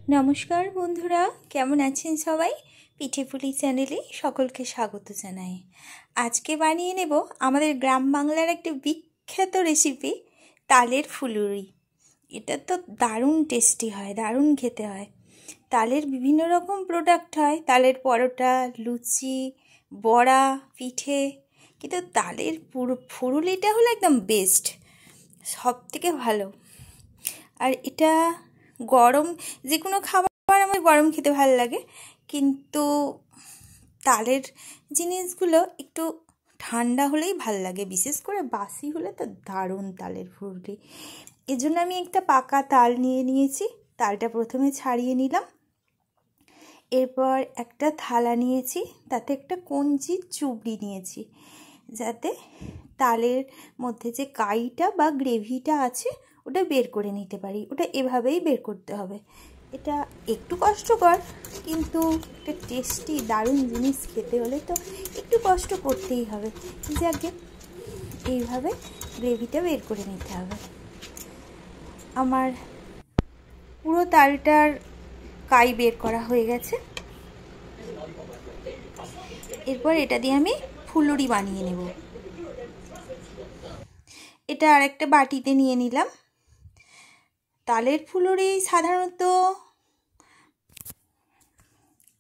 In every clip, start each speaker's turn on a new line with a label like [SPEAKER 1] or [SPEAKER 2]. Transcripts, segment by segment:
[SPEAKER 1] নমস্কার বন্ধুরা, কেমন আছেন সবাই? পিঠেপুলি চ্যানেলে সকলকে স্বাগত জানাই। আজকে বানিয়ে নেব আমাদের গ্রাম বাংলার একটা বিখ্যাত রেসিপি, তালের ফুলুরি। এটা তো দারুণ টেস্টি হয়, দারুণ খেতে হয়। তালের বিভিন্ন রকম প্রোডাক্ট হয়, তালের পরোটা, লুচি, বড়া, পিঠে, কিন্তু তালের ফুলুরিটা হলো একদম বেস্ট, সব থেকে ভালো। আর এটা গরম যে কোনো খাবার আমার গরম খেতে ভালো লাগে, কিন্তু তালের জিনিসগুলো একটু ঠান্ডা হলেই ভাল লাগে, বিশেষ করে বাসি হলে তো দারুণ তালের ফুলুরি। এর জন্য আমি একটা পাকা তাল নিয়েছি। তালটা প্রথমে ছাড়িয়ে নিলাম, এরপর একটা থালা নিয়েছি, তাতে একটা কঞ্চির চুবড়ি নিয়েছি, যাতে তালের মধ্যে যে কাইটা বা গ্রেভিটা আছে ওটা বের করে নিতে পারি। ওটা এভাবেই বের করতে হবে। এটা একটু কষ্টকর, কিন্তু একটা টেস্টি দারুণ জিনিস খেতে হলে তো একটু কষ্ট করতেই হবে। যাকে এইভাবে গ্রেভিটা বের করে নিতে হবে। আমার পুরো তালটার কাই বের করা হয়ে গেছে। এরপর এটা দিয়ে আমি ফুলুরি বানিয়ে নেব। এটা আরেকটা বাটিতে নিয়ে নিলাম। তালের ফুলুরি সাধারণত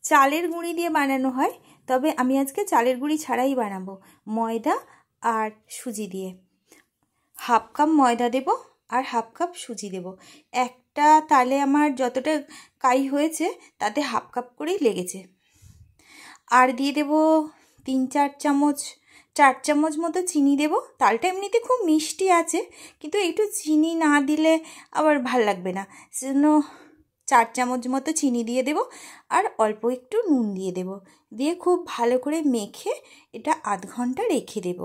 [SPEAKER 1] চালের গুঁড়ি দিয়ে বানানো হয়, তবে আমি আজকে চালের গুঁড়ি ছাড়াই বানাবো, ময়দা আর সুজি দিয়ে। হাফ কাপ ময়দা দেব আর হাফ কাপ সুজি দেব। একটা তালে আমার যতটা কাই হয়েছে তাতে হাফ কাপ করেই লেগেছে। আর দিয়ে দেব 4 চামচ মতো চিনি দেব। তালটা এমনিতে খুব মিষ্টি আছে, কিন্তু একটু চিনি না দিলে আবার ভাল লাগবে না, সেজন্য 4 চামচ মতো চিনি দিয়ে দেব। আর অল্প একটু নুন দিয়ে দেব, দিয়ে খুব ভালো করে মেখে এটা আধ ঘন্টা রেখে দেব।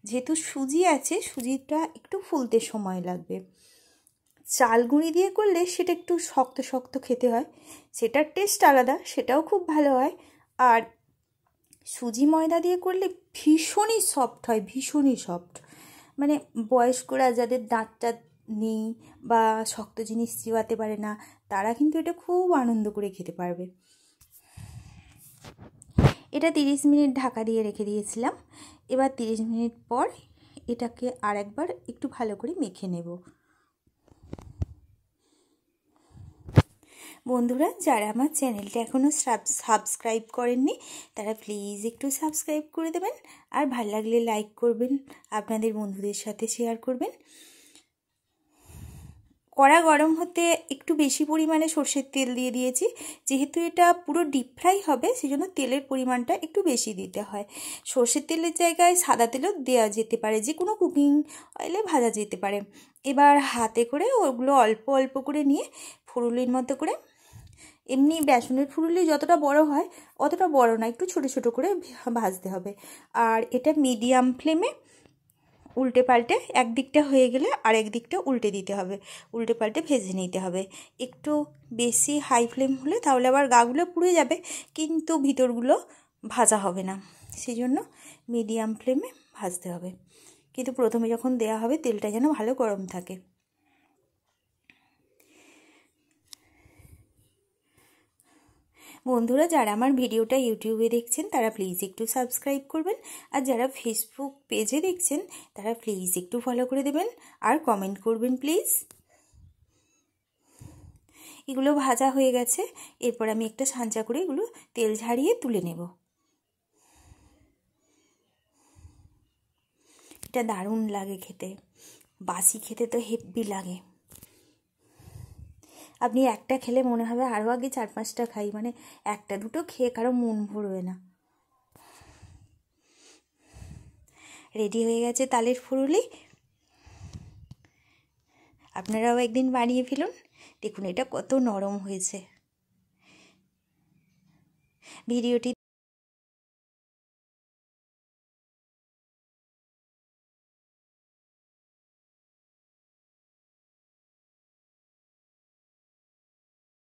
[SPEAKER 1] যেহেতু সুজি আছে, সুজিটা একটু ফুলতে সময় লাগবে। চাল গুঁড়ি দিয়ে করলে সেটা একটু শক্ত শক্ত খেতে হয়, সেটার টেস্ট আলাদা, সেটাও খুব ভালো হয়। আর সুজি ময়দা দিয়ে করলে ভীষণই সফট হয়, ভীষণই সফট। মানে বয়স্করা যাদের দাঁতটা নেই বা শক্ত জিনিস চিবাতে পারে না, তারা কিন্তু এটা খুব আনন্দ করে খেতে পারবে। এটা 30 মিনিট ঢাকা দিয়ে রেখে দিয়েছিলাম। এবার 30 মিনিট পর এটাকে আরেকবার একটু ভালো করে মেখে নেব। বন্ধুরা, যারা আমার চ্যানেলটা এখনও সাবস্ক্রাইব করেননি, তারা প্লিজ একটু সাবস্ক্রাইব করে দেবেন। আর ভালো লাগলে লাইক করবেন, আপনাদের বন্ধুদের সাথে শেয়ার করবেন। কড়া গরম হতে একটু বেশি পরিমাণে সর্ষের তেল দিয়ে দিয়েছি। যেহেতু এটা পুরো ডিপ ফ্রাই হবে, সেজন্য তেলের পরিমাণটা একটু বেশি দিতে হয়। সর্ষের তেলের জায়গায় সাদা তেলও দেওয়া যেতে পারে, যে কোনো কুকিং অয়েলে ভাজা যেতে পারে। এবার হাতে করে ওগুলো অল্প অল্প করে নিয়ে ফুলুরির মতো করে, এমনি বেসনের ফুলুরি যতটা বড় হয় অতটা বড় না, একটু ছোট ছোট করে ভাজতে হবে। আর এটা মিডিয়াম ফ্লেমে উল্টে পাল্টে একদিকটা হয়ে গেলে আরেক দিকটা উল্টে দিতে হবে, উল্টে পাল্টে ভেজে নিতে হবে। একটু বেশি হাই ফ্লেম হলে তাহলে আবার গাগুলো পুড়ে যাবে, কিন্তু ভিতরগুলো ভাজা হবে না, সেই জন্য মিডিয়াম ফ্লেমে ভাজতে হবে। কিন্তু প্রথমে যখন দেয়া হবে তেলটা যেন ভালো গরম থাকে। বন্ধুরা, যারা আমার ভিডিওটা ইউটিউবে দেখছেন তারা প্লিজ একটু সাবস্ক্রাইব করবেন, আর যারা ফেসবুক পেজে দেখছেন তারা প্লিজ একটু ফলো করে দেবেন আর কমেন্ট করবেন প্লিজ। এগুলো ভাজা হয়ে গেছে। এরপর আমি একটা সাঁচা করে এগুলো তেল ঝাড়িয়ে তুলে নেব। এটা দারুণ লাগে খেতে, বাসি খেতে তো হেব্বি লাগে। আপনি একটা খেলে মনে হবে আরও আগে 4-5টা খাই, মানে একটা দুটো খেয়ে কারো মন ভরবে না। রেডি হয়ে গেছে তালের ফুলুরি। আপনারাও একদিন বানিয়ে ফেলুন, দেখুন এটা কত নরম হয়েছে। ভিডিওটি